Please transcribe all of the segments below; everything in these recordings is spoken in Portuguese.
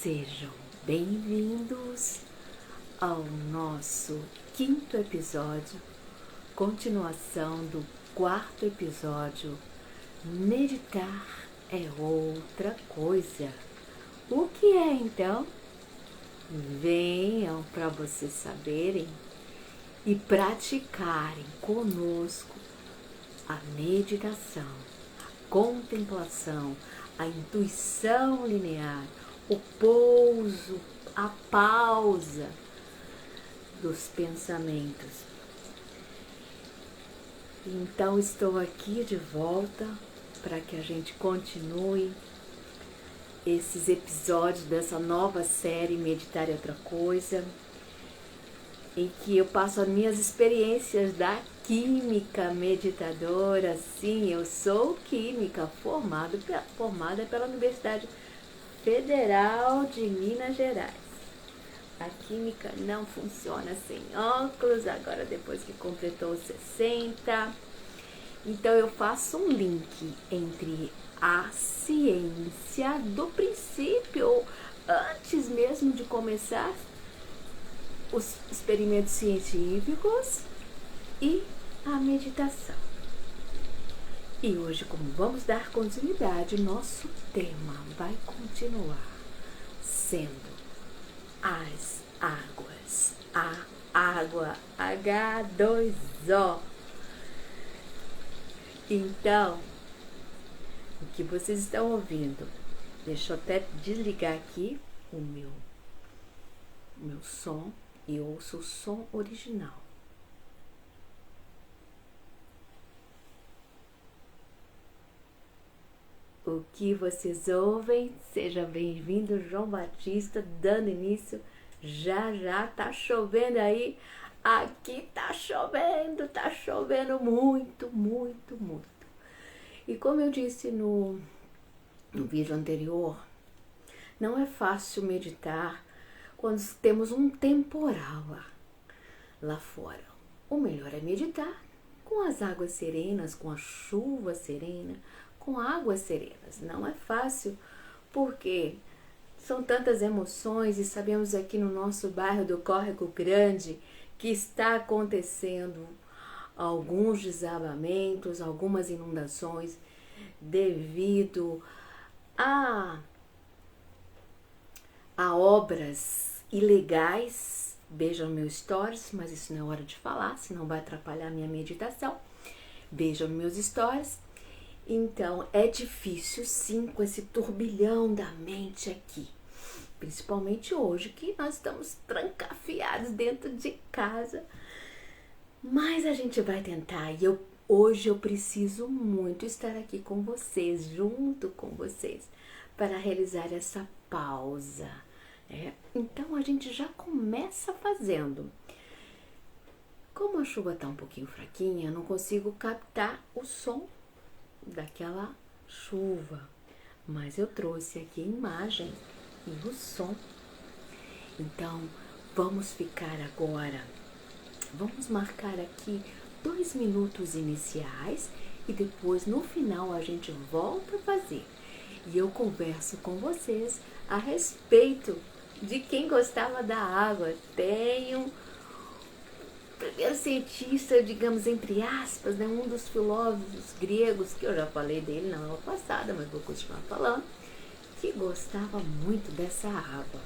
Sejam bem-vindos ao nosso 5º episódio, continuação do 4º episódio. Meditar é outra coisa. O que é então? Venham para vocês saberem e praticarem conosco a meditação, a contemplação, a intuição linear, o pouso, a pausa dos pensamentos. Então estou aqui de volta para que a gente continue esses episódios dessa nova série Meditar é Outra Coisa, em que eu passo as minhas experiências da química meditadora. Sim, eu sou química, formada pela Universidade Federal de Minas Gerais. A química não funciona sem óculos, agora depois que completou 60. Então eu faço um link entre a ciência do princípio, antes mesmo de começar os experimentos científicos, e a meditação. E hoje, como vamos dar continuidade, nosso tema vai continuar sendo as águas, a água H2O. Então, o que vocês estão ouvindo? Deixa eu até desligar aqui o meu som e ouço o som original. O que vocês ouvem? Seja bem-vindo, João Batista, dando início. Já tá chovendo aí. Aqui tá chovendo muito, muito, muito. E como eu disse no vídeo anterior, não é fácil meditar quando temos um temporal lá fora. O melhor é meditar com as águas serenas, com a chuva serena, com águas serenas. Não é fácil porque são tantas emoções e sabemos aqui no nosso bairro do Córrego Grande que está acontecendo alguns desabamentos, algumas inundações devido a obras ilegais. Vejam meus stories, mas isso não é hora de falar, senão vai atrapalhar a minha meditação. Vejam meus stories. Então, é difícil sim com esse turbilhão da mente aqui. Principalmente hoje, que nós estamos trancafiados dentro de casa. Mas a gente vai tentar. E hoje eu preciso muito estar aqui com vocês, junto com vocês, para realizar essa pausa. Então, a gente já começa fazendo. Como a chuva está um pouquinho fraquinha, eu não consigo captar o som daquela chuva, mas eu trouxe aqui a imagem e o som. Então vamos ficar agora, vamos marcar aqui 2 minutos iniciais e depois no final a gente volta a fazer e eu converso com vocês a respeito de quem gostava da água. Tenho primeiro cientista, digamos, entre aspas, né, um dos filósofos gregos, que eu já falei dele na aula passada, mas vou continuar falando, que gostava muito dessa água.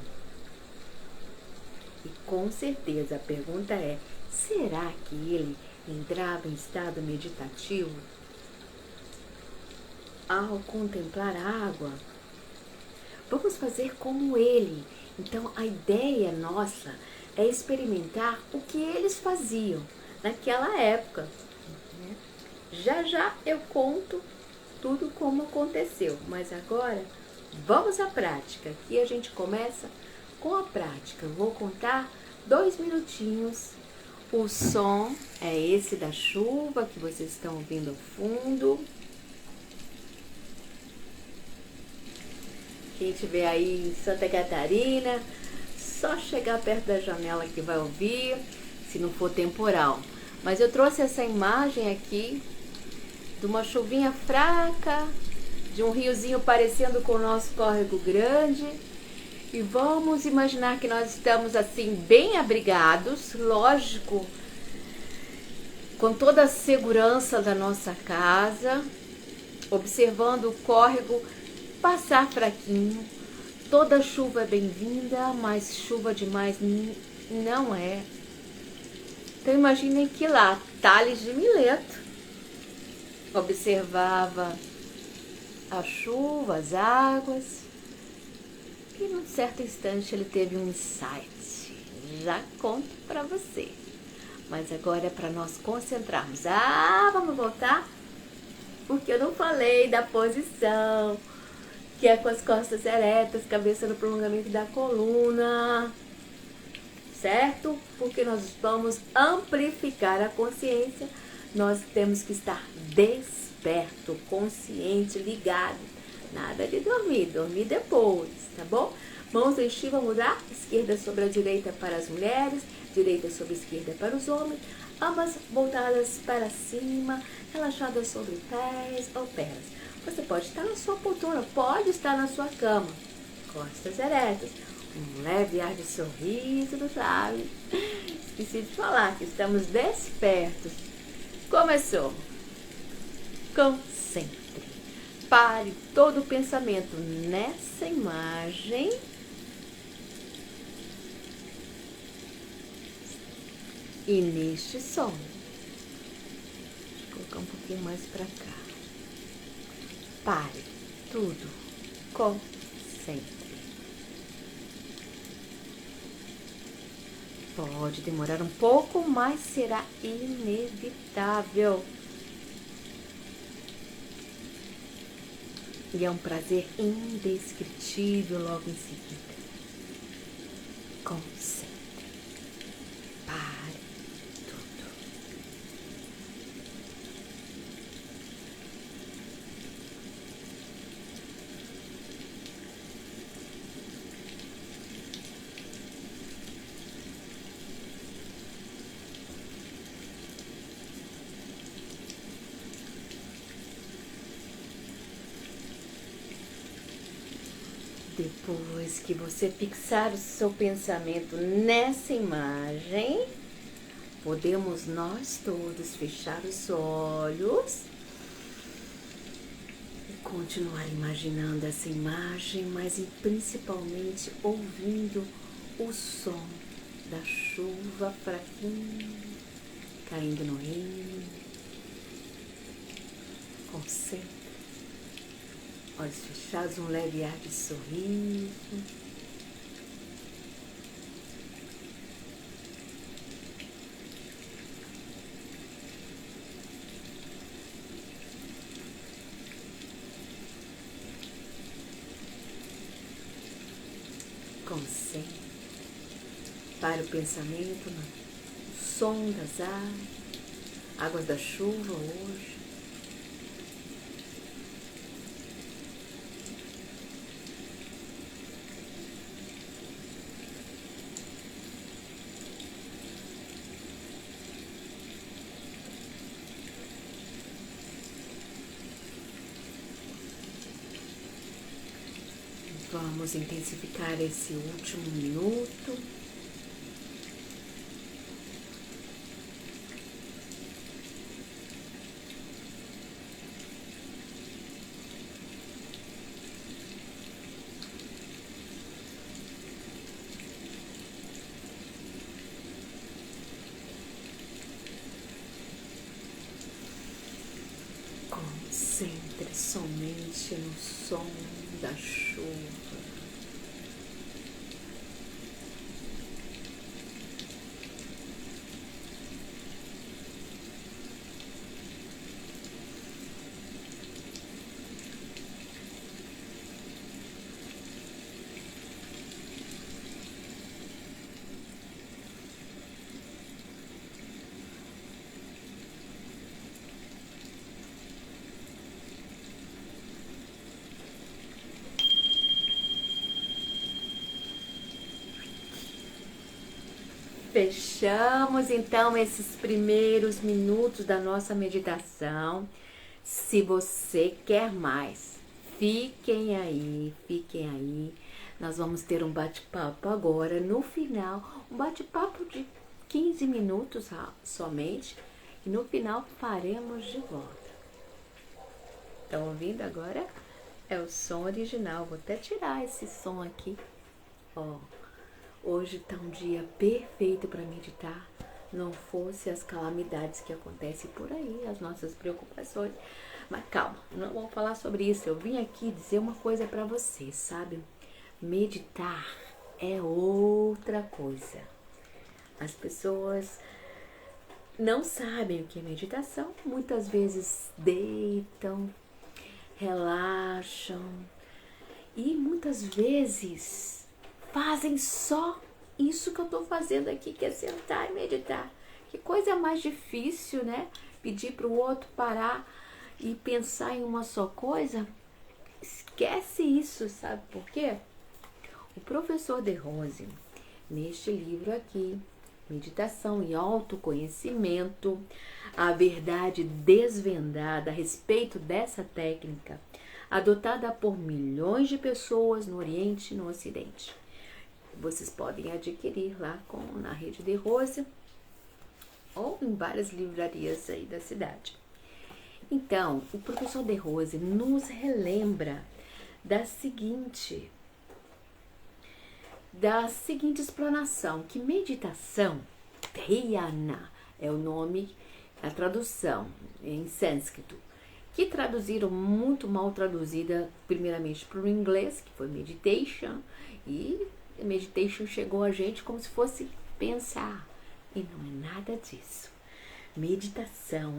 E com certeza a pergunta é, será que ele entrava em estado meditativo ao contemplar a água? Vamos fazer como ele. Então a ideia nossa é experimentar o que eles faziam naquela época. Já eu conto tudo como aconteceu, mas agora vamos à prática. Aqui a gente começa com a prática. Vou contar 2 minutinhos. O som é esse da chuva que vocês estão ouvindo ao fundo. Quem estiver aí em Santa Catarina, só chegar perto da janela que vai ouvir, se não for temporal. Mas eu trouxe essa imagem aqui de uma chuvinha fraca, de um riozinho parecendo com o nosso Córrego Grande E vamos imaginar que nós estamos assim bem abrigados, lógico, com toda a segurança da nossa casa, observando o córrego passar fraquinho. Toda chuva é bem-vinda, mas chuva demais não é. Então imaginem que lá, Tales de Mileto observava a chuva, as águas, e num certo instante ele teve um insight. Já conto para você. Mas agora é para nós concentrarmos. Vamos voltar? Porque eu não falei da posição, que é com as costas eretas, cabeça no prolongamento da coluna, certo? Porque nós vamos amplificar a consciência, nós temos que estar desperto, consciente, ligado. Nada de dormir depois, tá bom? Mãos em Shiva Mudra, esquerda sobre a direita para as mulheres, direita sobre a esquerda para os homens, ambas voltadas para cima, relaxadas sobre pés ou pernas. Você pode estar na sua poltrona, pode estar na sua cama, costas eretas, um leve ar de sorriso nos lábios. Esqueci de falar que estamos despertos. Começou. Concentre. Pare todo o pensamento nessa imagem. E neste som. Vou colocar um pouquinho mais para cá. Pare tudo. Concentre. Pode demorar um pouco, mas será inevitável. E é um prazer indescritível logo em seguida. Concentre. Pare tudo. Depois que você fixar o seu pensamento nessa imagem, podemos nós todos fechar os olhos e continuar imaginando essa imagem, mas principalmente ouvindo o som da chuva fraquinha caindo no rio. Concentre. Olhos fechados, um leve ar de sorriso. Concentre. Para o pensamento no som das águas da chuva hoje. Vamos intensificar esse último minuto. Concentre somente no som da chuva. Fechamos então esses primeiros minutos da nossa meditação. Se você quer mais, fiquem aí, fiquem aí. Nós vamos ter um bate-papo agora, no final, um bate-papo de 15 minutos somente, e no final faremos de volta. Estão ouvindo agora? É o som original, vou até tirar esse som aqui. Ó, hoje tá um dia perfeito para meditar, não fosse as calamidades que acontecem por aí, as nossas preocupações. Mas calma, não vou falar sobre isso. Eu vim aqui dizer uma coisa para vocês, sabe? Meditar é outra coisa. As pessoas não sabem o que é meditação, muitas vezes deitam, relaxam e muitas vezes fazem só isso que eu tô fazendo aqui, que é sentar e meditar. Que coisa mais difícil, né? Pedir para o outro parar e pensar em uma só coisa. Esquece isso, sabe por quê? O professor De Rose, neste livro aqui, Meditação e Autoconhecimento, a verdade desvendada a respeito dessa técnica, adotada por milhões de pessoas no Oriente e no Ocidente. Vocês podem adquirir lá na rede De Rose ou em várias livrarias aí da cidade. Então, o professor De Rose nos relembra da seguinte explanação, que meditação, dhyana, é o nome, a tradução em sânscrito, que traduziram muito mal traduzida primeiramente para o inglês, que foi meditation, e meditation chegou a gente como se fosse pensar, e não é nada disso. Meditação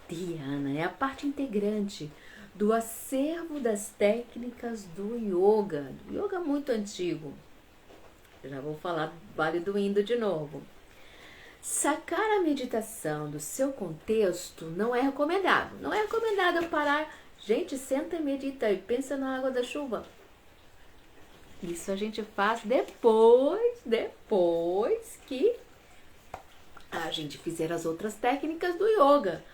dhyana é a parte integrante do acervo das técnicas do yoga muito antigo. Já vou falar do Vale do Indo de novo. Sacar a meditação do seu contexto não é recomendado. Não é recomendado parar. Gente, senta e medita e pensa na água da chuva. Isso a gente faz depois que a gente fizer as outras técnicas do yoga.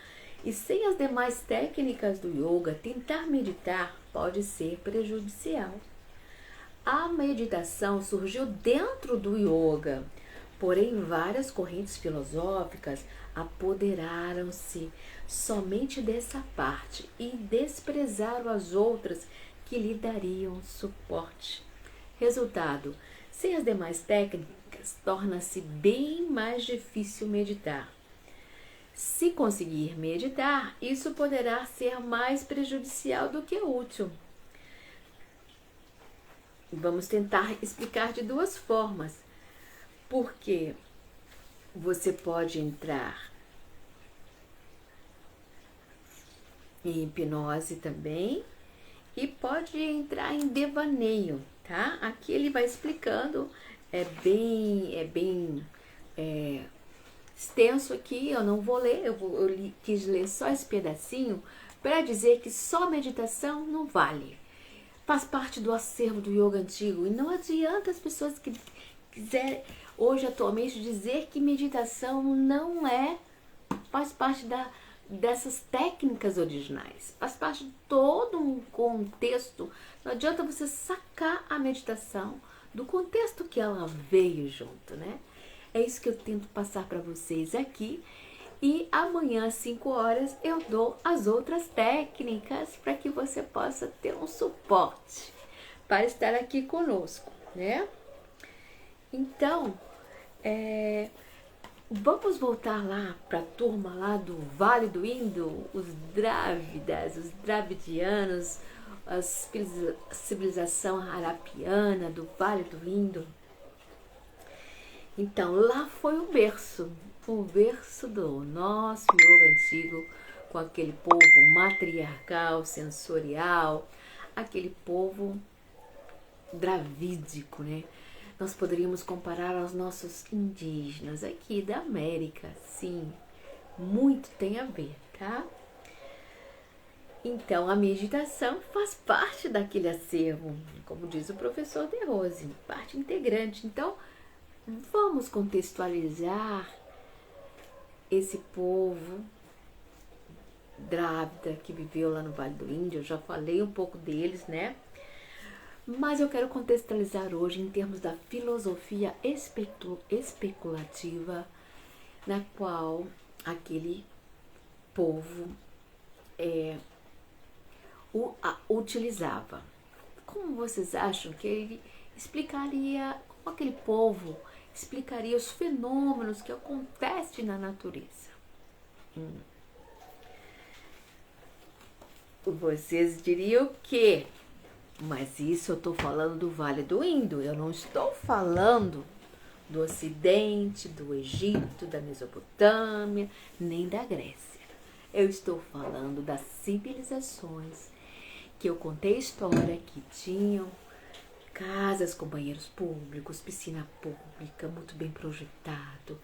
E sem as demais técnicas do yoga, tentar meditar pode ser prejudicial. A meditação surgiu dentro do yoga, porém várias correntes filosóficas apoderaram-se somente dessa parte e desprezaram as outras que lhe dariam suporte. Resultado, sem as demais técnicas, torna-se bem mais difícil meditar. Se conseguir meditar, isso poderá ser mais prejudicial do que útil. Vamos tentar explicar de duas formas, porque você pode entrar em hipnose também e pode entrar em devaneio, tá? Aqui ele vai explicando, é bem extenso aqui, eu não vou ler, quis ler só esse pedacinho para dizer que só meditação não vale. Faz parte do acervo do yoga antigo e não adianta as pessoas que quiserem hoje atualmente dizer que meditação não faz parte dessas técnicas originais, faz parte de todo um contexto. Não adianta você sacar a meditação do contexto que ela veio junto, né? É isso que eu tento passar para vocês aqui. E amanhã às 5 horas eu dou as outras técnicas para que você possa ter um suporte para estar aqui conosco, né? Então, vamos voltar lá para a turma lá do Vale do Indo, os Drávidas, os Dravidianos, a civilização harapiana do Vale do Indo. Então, lá foi o berço do nosso yoga antigo, com aquele povo matriarcal, sensorial, aquele povo dravídico, né? Nós poderíamos comparar aos nossos indígenas aqui da América, sim, muito tem a ver, tá? Então, a meditação faz parte daquele acervo, como diz o professor De Rose, parte integrante. Então, vamos contextualizar esse povo drávida que viveu lá no Vale do Indo. Eu já falei um pouco deles, né? Mas eu quero contextualizar hoje em termos da filosofia especulativa, na qual aquele povo utilizava. Como vocês acham que ele explicaria, como aquele povo explicaria os fenômenos que acontecem na natureza? Vocês diriam que, mas isso eu estou falando do Vale do Indo, eu não estou falando do Ocidente, do Egito, da Mesopotâmia, nem da Grécia. Eu estou falando das civilizações que eu contei história, que tinham casas com banheiros públicos, piscina pública, muito bem projetado.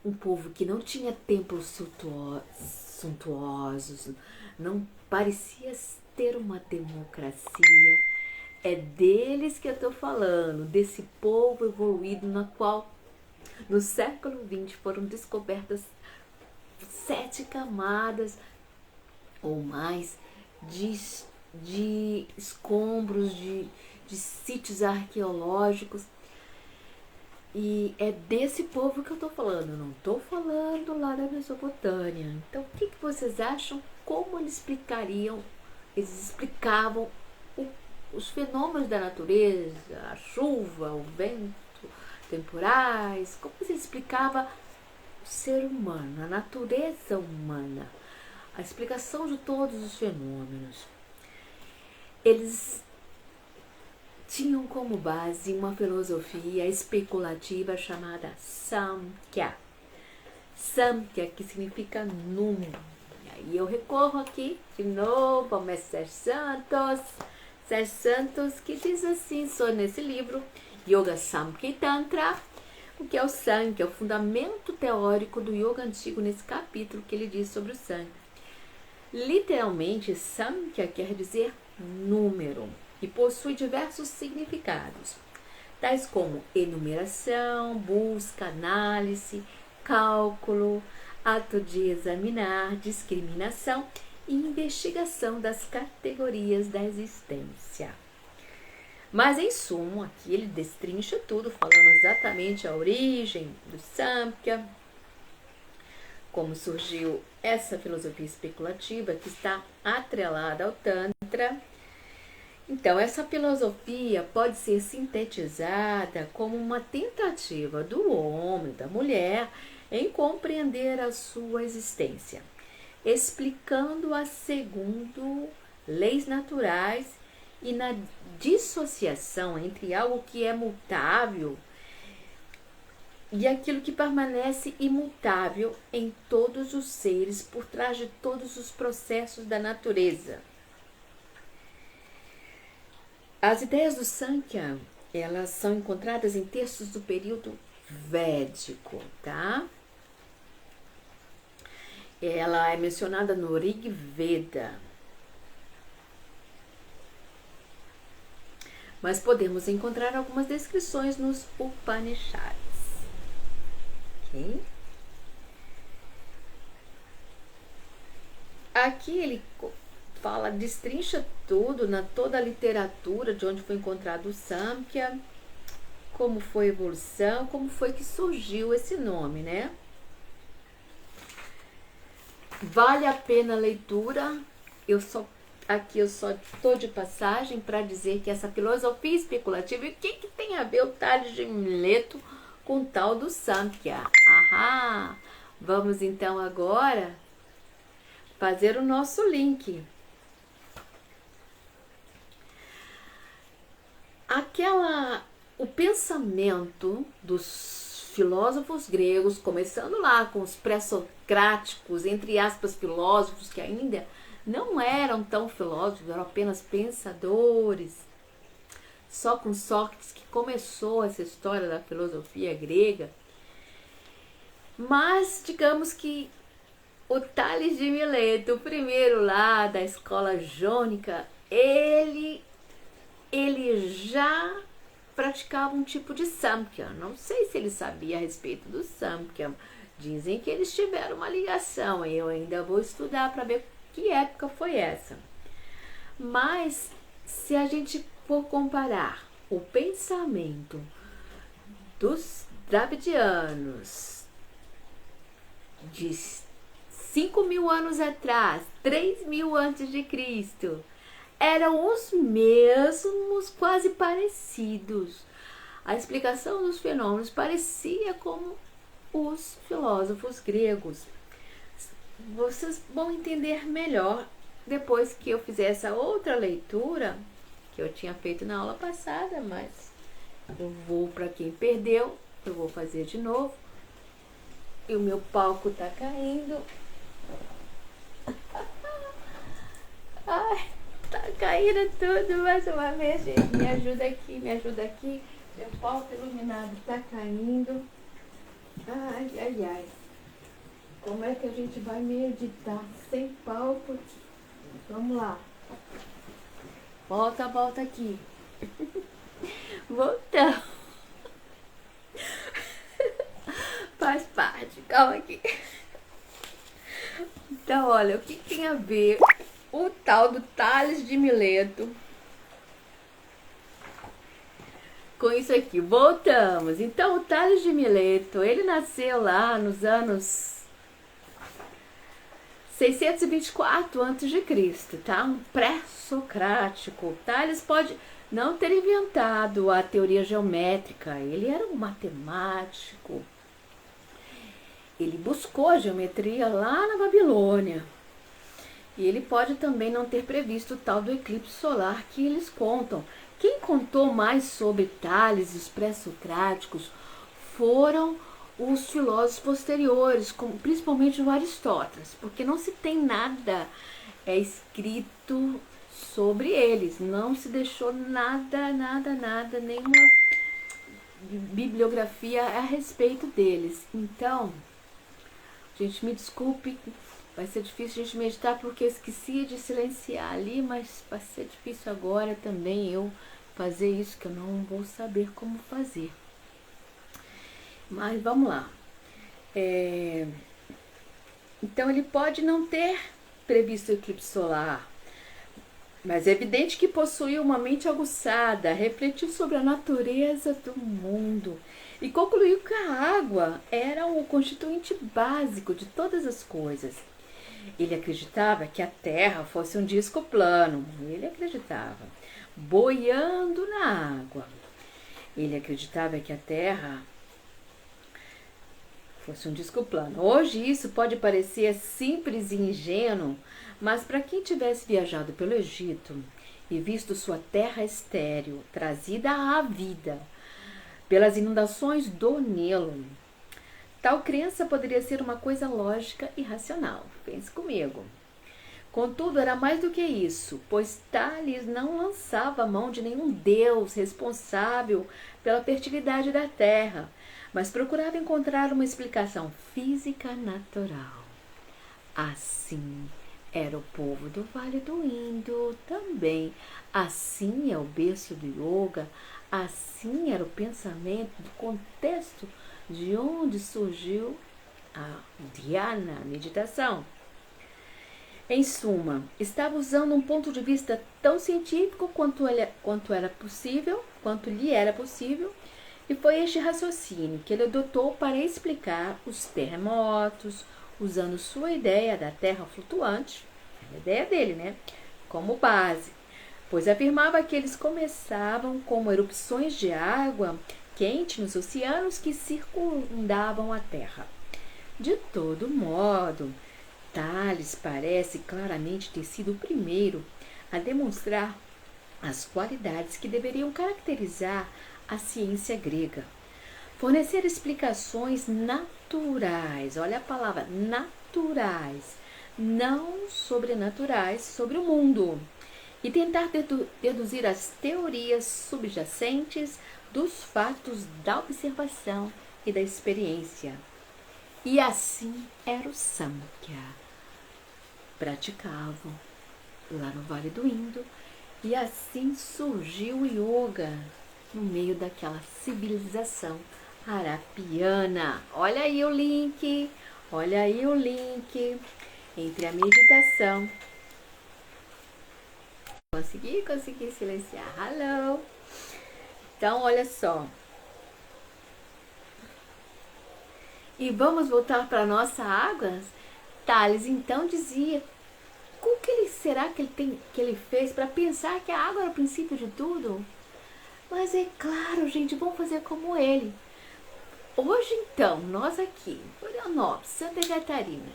Um povo que não tinha templos suntuosos, não parecia ter uma democracia. É deles que eu estou falando, desse povo evoluído na qual, no século XX, foram descobertas 7 camadas ou mais de escombros, de sítios arqueológicos. E é desse povo que eu estou falando, eu não estou falando lá da Mesopotâmia. Então, o que vocês acham? Como eles explicavam os fenômenos da natureza, a chuva, o vento, temporais? Como você explicava o ser humano, a natureza humana, a explicação de todos os fenômenos? Eles tinham como base uma filosofia especulativa chamada Samkhya. Samkhya, que significa número. E aí eu recorro aqui de novo ao Mestre Sérgio Santos, que diz assim, só nesse livro, Yoga Samkhya Tantra, o que é o Sankhya, é o fundamento teórico do yoga antigo, nesse capítulo que ele diz sobre o Sankhya. Literalmente, Samkhya quer dizer número e possui diversos significados, tais como enumeração, busca, análise, cálculo, ato de examinar, discriminação e investigação das categorias da existência. Mas, em suma, aqui ele destrincha tudo, falando exatamente a origem do Samkhya, como surgiu essa filosofia especulativa que está atrelada ao Tantra. Então, essa filosofia pode ser sintetizada como uma tentativa do homem, da mulher, em compreender a sua existência, explicando-a segundo leis naturais e na dissociação entre algo que é mutável e aquilo que permanece imutável em todos os seres, por trás de todos os processos da natureza. As ideias do Sankhya, elas são encontradas em textos do período védico, tá? Ela é mencionada no Rig Veda. Mas podemos encontrar algumas descrições nos Upanishads. Ok? Aqui ele fala, destrincha tudo, toda a literatura de onde foi encontrado o Samkhya, como foi a evolução, como foi que surgiu esse nome, né? Vale a pena a leitura. Aqui eu só estou de passagem para dizer que essa filosofia especulativa, e o que tem a ver o Tales de Mileto com o tal do Samkhya? Ahá! Vamos então agora fazer o nosso link. O pensamento dos filósofos gregos, começando lá com os pré-socráticos, entre aspas, filósofos que ainda não eram tão filósofos, eram apenas pensadores. Só com Sócrates que começou essa história da filosofia grega. Mas, digamos que o Tales de Mileto, o primeiro lá da escola jônica, ele já praticava um tipo de Samkhya. Não sei se ele sabia a respeito do Samkhya. Dizem que eles tiveram uma ligação. Eu ainda vou estudar para ver que época foi essa. Mas se a gente for comparar o pensamento dos dravidianos de 5.000 anos atrás, 3.000 antes de Cristo, eram os mesmos, quase parecidos. A explicação dos fenômenos parecia como os filósofos gregos. Vocês vão entender melhor depois que eu fizer essa outra leitura que eu tinha feito na aula passada, mas eu vou, para quem perdeu, eu vou fazer de novo. E o meu palco tá caindo. Ai, tá caindo tudo mais uma vez, gente. Me ajuda aqui, me ajuda aqui. Meu palco iluminado tá caindo. Ai, ai, ai. Como é que a gente vai meditar sem palco? Vamos lá. Volta, volta aqui. Voltamos. Faz parte. Calma aqui. Então, olha, o que tem a ver o tal do Tales de Mileto com isso aqui? Voltamos. Então, o Tales de Mileto, ele nasceu lá nos anos 624 a.C., tá? Um pré-socrático. Tales pode não ter inventado a teoria geométrica, ele era um matemático. Ele buscou a geometria lá na Babilônia. E ele pode também não ter previsto o tal do eclipse solar que eles contam. Quem contou mais sobre Tales e os pré-socráticos foram os filósofos posteriores, como principalmente o Aristóteles, porque não se tem nada escrito sobre eles, não se deixou nada, nenhuma bibliografia a respeito deles. Então, gente, me desculpe, vai ser difícil a gente meditar porque eu esqueci de silenciar ali, mas vai ser difícil agora também eu fazer isso, que eu não vou saber como fazer. Mas vamos lá. Então ele pode não ter previsto o eclipse solar, mas é evidente que possuía uma mente aguçada, refletiu sobre a natureza do mundo e concluiu que a água era o constituinte básico de todas as coisas. Ele acreditava que a Terra fosse um disco plano. Ele acreditava. Boiando na água. Ele acreditava que a Terra fosse um disco plano. Hoje isso pode parecer simples e ingênuo, mas para quem tivesse viajado pelo Egito e visto sua terra estéril trazida à vida pelas inundações do Nilo, tal crença poderia ser uma coisa lógica e racional. Pense comigo. Contudo, era mais do que isso, pois Tales não lançava a mão de nenhum deus responsável pela fertilidade da terra, mas procurava encontrar uma explicação física natural. Assim era o povo do Vale do Indo também. Assim é o berço do yoga, assim era o pensamento do contexto de onde surgiu a dhyana, a meditação. Em suma, estava usando um ponto de vista tão científico quanto lhe era possível, e foi este raciocínio que ele adotou para explicar os terremotos, usando sua ideia da Terra flutuante, a ideia dele, né, como base, pois afirmava que eles começavam como erupções de água quente nos oceanos que circundavam a Terra. De todo modo, Tales parece claramente ter sido o primeiro a demonstrar as qualidades que deveriam caracterizar a ciência grega. Fornecer explicações naturais, olha a palavra, naturais, não sobrenaturais, sobre o mundo. E tentar deduzir as teorias subjacentes dos fatos da observação e da experiência. E assim era o Samkhya. Praticavam lá no Vale do Indo, e assim surgiu o yoga no meio daquela civilização arapiana. Olha aí o link entre a meditação Consegui silenciar. Hello. Então, olha só. E vamos voltar para nossa água? Tales então dizia: como que será que ele fez para pensar que a água era o princípio de tudo? Mas é claro, gente, vamos fazer como ele. Hoje então, nós aqui, em Florianópolis, Santa Catarina,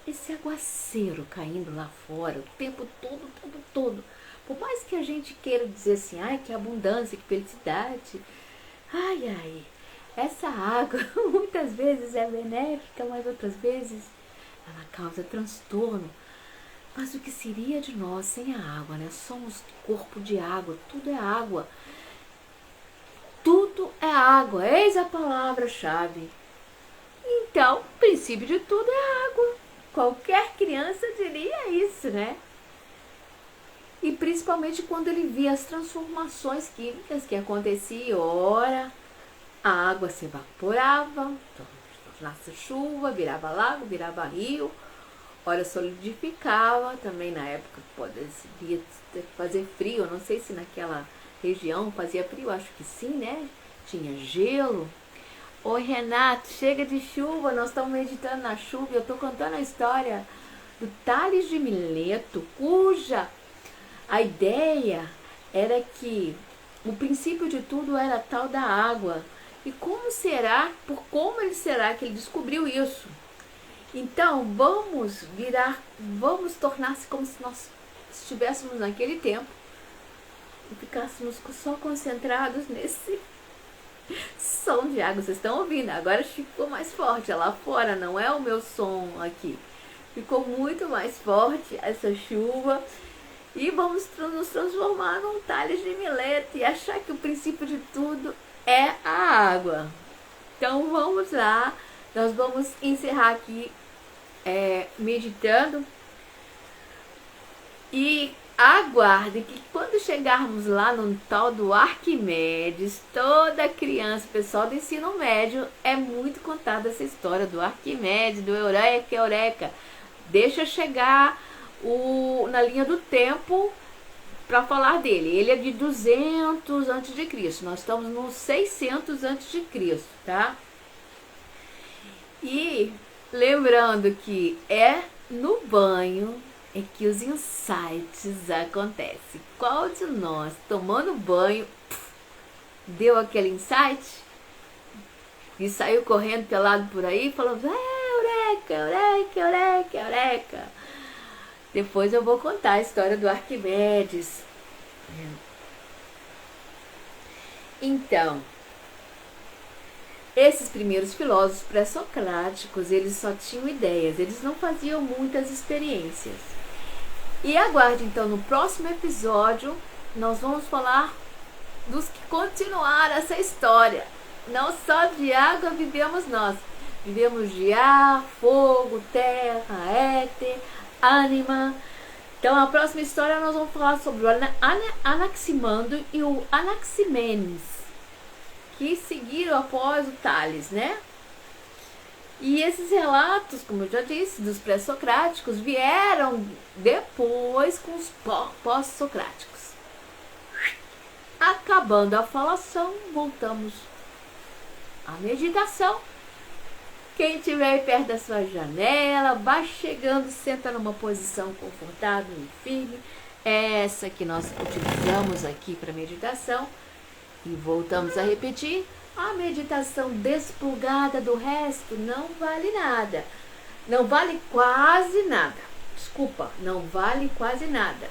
esse aguaceiro caindo lá fora o tempo todo. Por mais que a gente queira dizer assim, ai, que abundância, que felicidade, ai, essa água muitas vezes é benéfica, mas outras vezes ela causa transtorno. Mas o que seria de nós sem a água, né? Somos corpo de água, tudo é água. Tudo é água, eis a palavra-chave. Então, o princípio de tudo é água. Qualquer criança diria isso, né? E principalmente quando ele via as transformações químicas que aconteciam. Ora, a água se evaporava, tornava-se chuva, virava lago, virava rio. Ora, solidificava. Também na época poderia fazer frio. Eu não sei se naquela região fazia frio, acho que sim, né? Tinha gelo. Oi, Renato, chega de chuva, nós estamos meditando na chuva. Eu estou contando a história do Tales de Mileto, cuja a ideia era que o princípio de tudo era tal da água. E como ele será que ele descobriu isso? Então, vamos tornar-se como se nós estivéssemos naquele tempo e ficássemos só concentrados nesse som de água. Vocês estão ouvindo? Agora ficou mais forte lá fora, não é o meu som aqui. Ficou muito mais forte essa chuva. E vamos nos transformar num Tales de Mileto e achar que o princípio de tudo é a água. Então vamos lá, nós vamos encerrar aqui meditando. E aguarde que quando chegarmos lá no tal do Arquimedes, toda criança, pessoal do ensino médio, é muito contada essa história do Arquimedes, do Eureka. Deixa chegar na linha do tempo para falar dele. Ele é de 200 a.C. Nós estamos no 600 a.C., tá? E lembrando que é no banho é que os insights acontecem. Qual de nós, tomando banho, deu aquele insight e saiu correndo pelado por aí falando: Eureka! Depois eu vou contar a história do Arquimedes. Então, esses primeiros filósofos pré-socráticos, eles só tinham ideias, eles não faziam muitas experiências. E aguarde então, no próximo episódio, nós vamos falar dos que continuaram essa história. Não só de água vivemos nós, vivemos de ar, fogo, terra, éter, ânima. Então a próxima história nós vamos falar sobre o Anaximandro e o Anaximenes, que seguiram após o Tales, né? E esses relatos, como eu já disse, dos pré-socráticos vieram depois com os pós-socráticos. Acabando a falação, voltamos à meditação. Quem estiver aí perto da sua janela, vai chegando, senta numa posição confortável e firme. Essa que nós utilizamos aqui para meditação. E voltamos a repetir, a meditação desplugada do resto não vale nada. Não vale quase nada. Desculpa, não vale quase nada.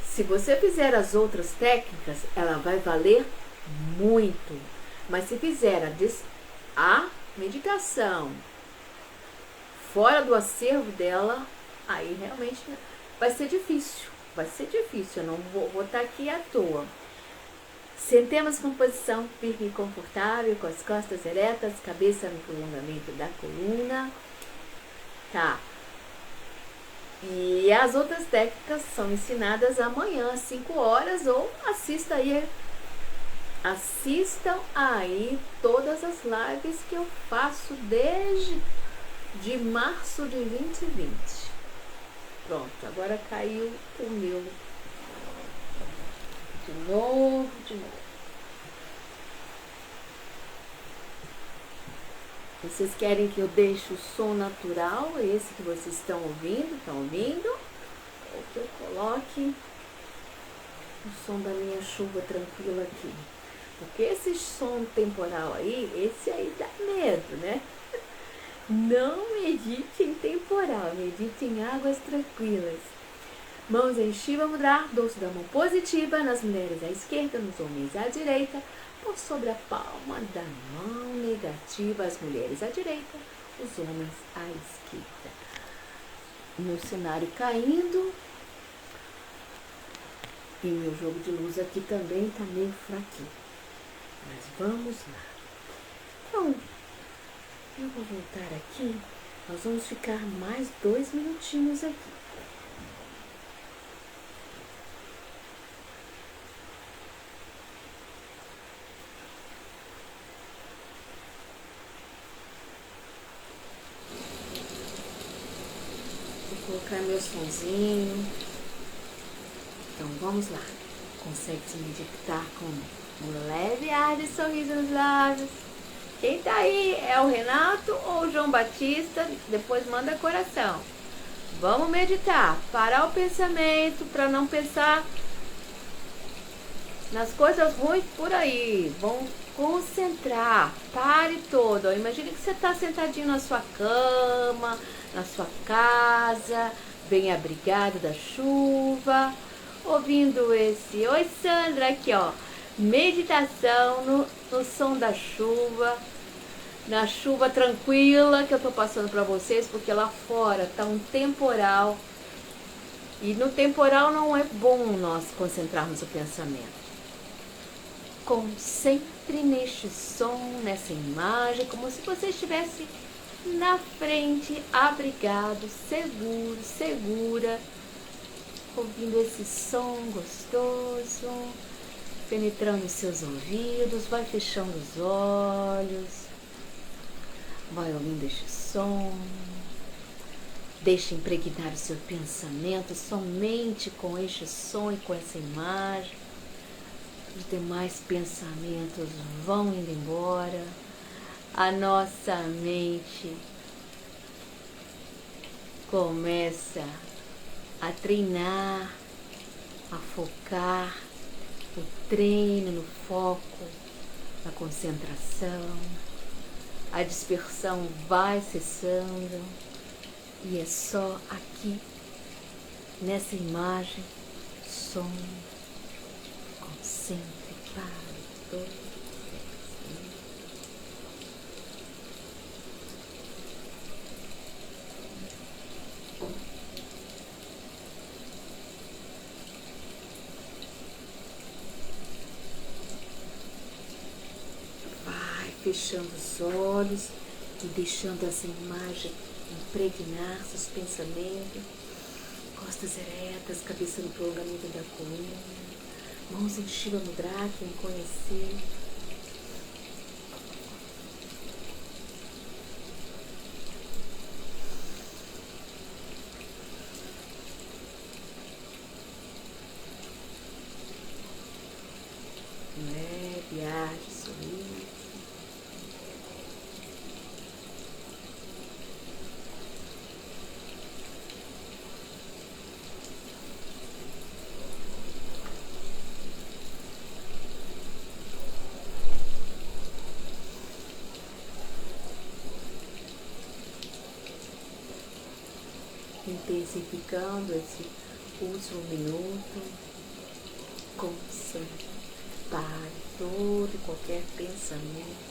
Se você fizer as outras técnicas, ela vai valer muito. Mas se fizer a meditação fora do acervo dela, aí realmente vai ser difícil. Eu não vou estar aqui à toa. Sentemos com posição firme e confortável, com as costas eretas, cabeça no prolongamento da coluna. Tá. E as outras técnicas são ensinadas amanhã às 5 horas, ou assistam aí todas as lives que eu faço desde março de 2020. Pronto, agora caiu o meu de novo, de novo. Vocês querem que eu deixe o som natural, esse que vocês estão ouvindo? Ou que eu coloque o som da minha chuva tranquila aqui? Porque esse som temporal aí, esse aí dá medo, né? Não medite em temporal, medite em águas tranquilas. Mãos em Shiva Mudra, dorso da mão positiva, nas mulheres à esquerda, nos homens à direita, por sobre a palma da mão negativa, as mulheres à direita, os homens à esquerda. Meu cenário caindo e meu jogo de luz aqui também está meio fraquinho. Mas vamos lá. Então, eu vou voltar aqui, nós vamos ficar mais 2 minutinhos aqui. Vou colocar meu sonzinho. Então vamos lá. Consegue se meditar com um leve ar de sorriso nos lábios. Quem tá aí é o Renato ou o João Batista? Depois manda coração. Vamos meditar, parar o pensamento para não pensar nas coisas ruins por aí. Vamos concentrar, pare todo. Imagine que você está sentadinho na sua cama, na sua casa, bem abrigado da chuva, ouvindo esse... Oi, Sandra, aqui ó. Meditação no som da chuva, na chuva tranquila que eu tô passando para vocês, porque lá fora tá um temporal e no temporal não é bom nós concentrarmos o pensamento. Concentre neste som, nessa imagem, como se você estivesse na frente, abrigado, seguro, segura, ouvindo esse som gostoso, penetrando os seus ouvidos, vai fechando os olhos, vai ouvindo este som, deixe impregnar o seu pensamento somente com este som e com essa imagem. Os demais pensamentos vão indo embora, a nossa mente começa a treinar, a focar, o treino no foco, na concentração, a dispersão vai cessando e é só aqui, nessa imagem, som, concentre, pare, todo. Fechando os olhos e deixando essa imagem impregnar seus pensamentos, costas eretas, cabeça no prolongamento da coluna, mãos em Shiva Mudra, quem conhecer. Leve ar de sorriso. Intensificando esse último minuto, concentre, pare todo e qualquer pensamento.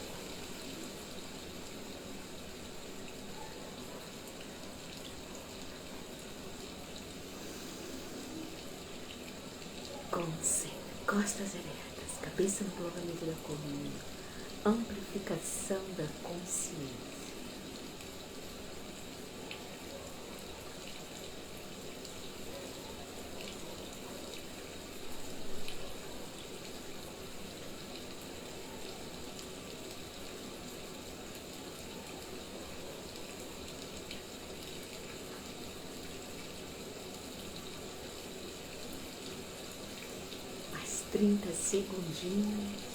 Concentre, costas eretas, cabeça no prolongamento da coluna, amplificação da consciência. 30 segundinhos.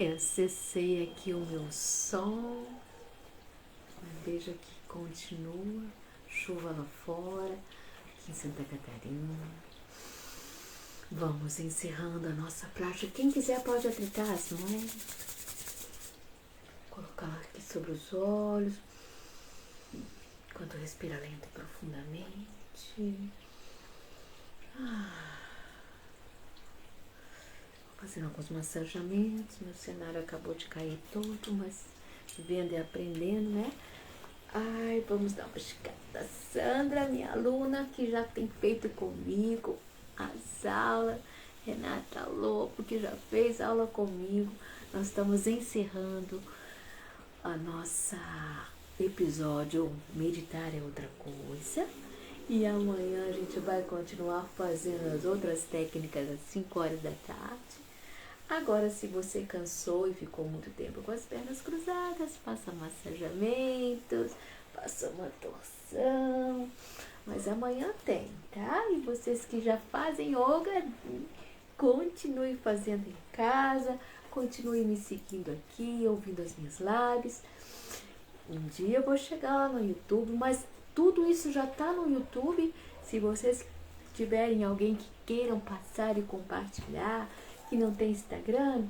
Eu cessei aqui o meu som, veja que continua, chuva lá fora, aqui em Santa Catarina. Vamos encerrando a nossa prática. Quem quiser pode aplicar as mãos, colocar aqui sobre os olhos, enquanto respira lento e profundamente. Fazendo alguns massageamentos. Meu cenário acabou de cair todo, mas vendo e aprendendo, né? Ai, vamos dar uma esticada. Sandra, minha aluna, que já tem feito comigo as aulas. Renata Lopo, que já fez aula comigo. Nós estamos encerrando a nossa episódio Meditar é Outra Coisa. E amanhã a gente vai continuar fazendo as outras técnicas às 5 horas da tarde. Agora, se você cansou e ficou muito tempo com as pernas cruzadas, faça massageamentos, faça uma torção. Mas amanhã tem, tá? E vocês que já fazem yoga, continue fazendo em casa, continue me seguindo aqui, ouvindo as minhas lives. Um dia eu vou chegar lá no YouTube, mas tudo isso já tá no YouTube. Se vocês tiverem alguém que queiram passar e compartilhar, que não tem Instagram,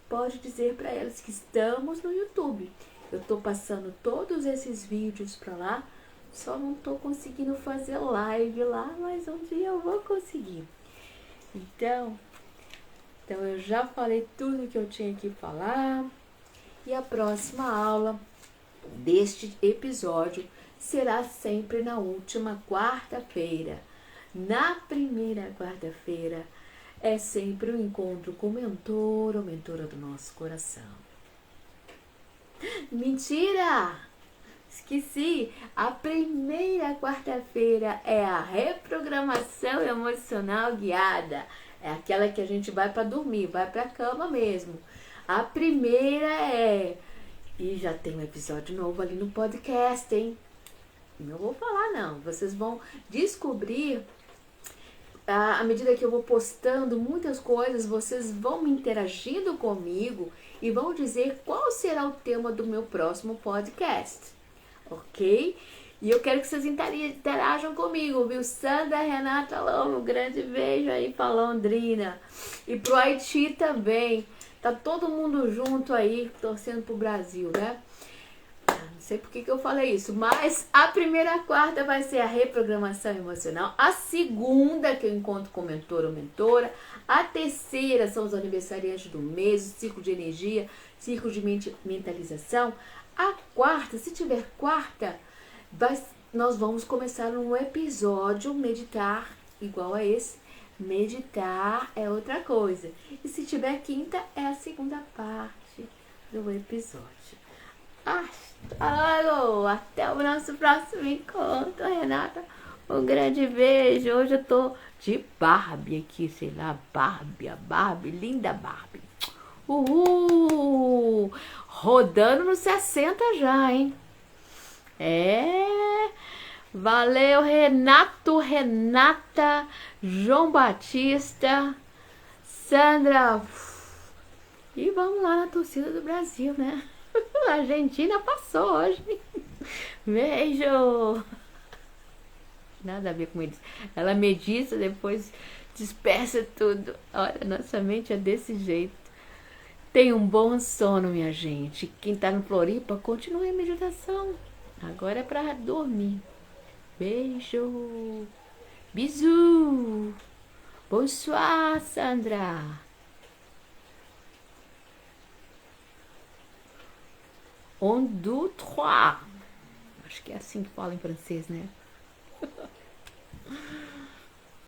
pode dizer para eles que estamos no YouTube. Eu tô passando todos esses vídeos para lá, só não tô conseguindo fazer live lá, mas um dia eu vou conseguir. Então eu já falei tudo que eu tinha que falar. E a próxima aula deste episódio será sempre na última quarta-feira. Na primeira quarta-feira é sempre um encontro com o mentor ou mentora do nosso coração. Mentira! Esqueci! A primeira quarta-feira é a reprogramação emocional guiada. É aquela que a gente vai para dormir, vai para a cama mesmo. A primeira é... E já tem um episódio novo ali no podcast, hein? Não vou falar não, vocês vão descobrir. À medida que eu vou postando muitas coisas, vocês vão me interagindo comigo e vão dizer qual será o tema do meu próximo podcast, ok? E eu quero que vocês interajam comigo, viu? Sandra, Renata Lobo, um grande beijo aí pra Londrina. E pro Haiti também. Tá todo mundo junto aí, torcendo pro Brasil, né? Não sei por que eu falei isso, mas a primeira quarta vai ser a reprogramação emocional. A segunda, que eu encontro com mentor ou mentora. A terceira são os aniversariantes do mês, o ciclo de energia, ciclo de mentalização. A quarta, se tiver quarta, nós vamos começar um episódio meditar igual a esse. Meditar é outra coisa. E se tiver quinta, é a segunda parte do episódio. Hasta logo! Até o nosso próximo encontro, Renata. Um grande beijo. Hoje eu tô de Barbie aqui, sei lá, a Barbie, linda Barbie. Uhul! Rodando no 60 já, hein? Valeu, Renato, Renata, João Batista, Sandra. E vamos lá na torcida do Brasil, né? A Argentina passou hoje. Beijo. Nada a ver com eles. Ela medita, depois dispersa tudo. Olha, nossa mente é desse jeito. Tenha um bom sono, minha gente. Quem tá no Floripa, continue a meditação. Agora é pra dormir. Beijo. Bisous. Bonsoir, Sandra. Un, deux, trois. Acho que é assim que fala em francês, né?